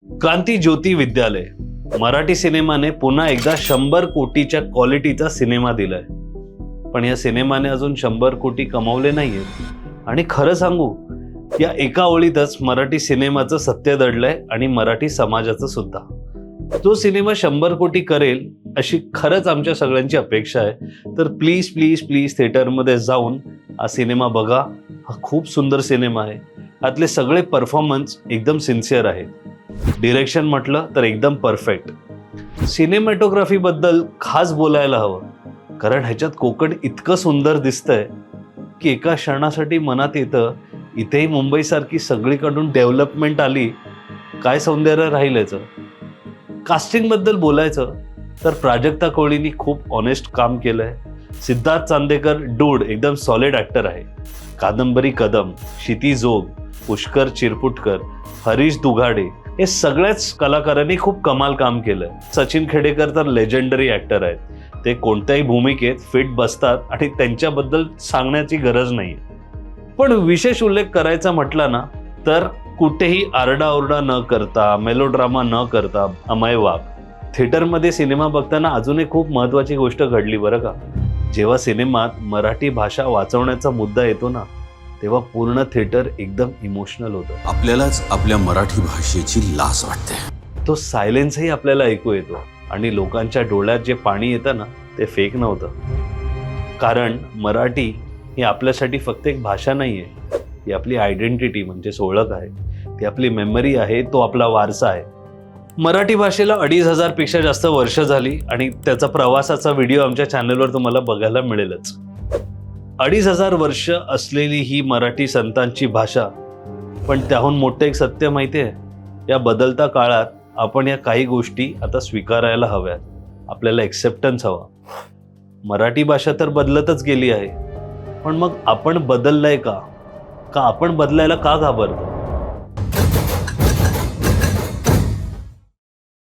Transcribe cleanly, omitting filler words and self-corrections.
क्रांती ज्योती विद्यालय मराठी सिनेमाने पुन्हा एकदा 100 कोटीच्या क्वालिटीचा सिनेमा दिलाय. पण या सिनेमाने अजून 100 कोटी कमावले नाहीयेत. आणि खरं सांगू, या एका ओळीतच मराठी सिनेमाचं सत्य दडलंय आणि मराठी समाजाचं सुद्धा. जो सिनेमा 100 कोटी करेल अशी खरंच आमच्या सगळ्यांची अपेक्षा आहे. तर प्लीज प्लीज प्लीज थिएटरमध्ये जाऊन हा सिनेमा बघा. हा खूप सुंदर सिनेमा आहे. यातले सगळे परफॉर्मन्स एकदम सिन्सिअर आहेत. डिरेक्शन म्हटलं तर एकदम परफेक्ट. सिनेमॅटोग्राफी बद्दल खास बोलायला हवं, कारण ह्याच्यात कोकण इतकं सुंदर दिसतंय की एका क्षणासाठी मनात येतं, इथेही मुंबईसारखी सगळीकडून डेव्हलपमेंट आली, काय सौंदर्य राहील याचं. कास्टिंगबद्दल बोलायचं तर प्राजक्ता कोळींनी खूप ऑनेस्ट काम केलंय. सिद्धार्थ चांदेकर डूड एकदम सॉलिड ॲक्टर आहे. कादंबरी कदम, क्षिती जोग, पुष्कर चिरपुटकर, हरीश दुघाडे हे सगळ्याच कलाकारांनी खूप कमाल काम केलंय. सचिन खेडेकर तर लेजेंडरी ॲक्टर आहेत. ते कोणत्याही भूमिकेत फिट बसतात आणि त्यांच्याबद्दल सांगण्याची गरज नाही. पण विशेष उल्लेख करायचा म्हटला ना तर कुठेही आरडाओरडा न करता, मेलोड्रामा न करता अमय वाघ. थिएटरमध्ये सिनेमा बघताना अजून एक खूप महत्त्वाची गोष्ट घडली बरं का. जेव्हा सिनेमात मराठी भाषा वाचवण्याचा मुद्दा येतो ना, तेव्हा पूर्ण थिएटर एकदम इमोशनल होतं. आपल्यालाच आपल्या मराठी भाषेची लाज वाटते. तो सायलेन्सही आपल्याला ऐकू येतो आणि लोकांच्या डोळ्यात जे पाणी येतं ना, ते फेक नव्हतं. कारण मराठी ही आपल्यासाठी फक्त एक भाषा नाही आहे. ती आपली आयडेंटिटी म्हणजेच ओळख आहे. ती आपली मेमरी आहे. तो आपला वारसा आहे. मराठी भाषेला 2500 पेक्षा जास्त वर्ष झाली आणि त्याचा प्रवासाचा व्हिडिओ आमच्या चॅनलवर तुम्हाला बघायला मिळेलच. 2500 वर्ष असलेली ही मराठी संतांची भाषा. पण त्याहून मोठं एक सत्य माहिती आहे, या बदलत्या काळात आपण या काही गोष्टी आता स्वीकारायला हव्यात. आपल्याला एक्सेप्टन्स हवा. मराठी भाषा तर बदलतच गेली आहे, पण मग आपण बदललंय का? आपण बदलायला का घाबरतो?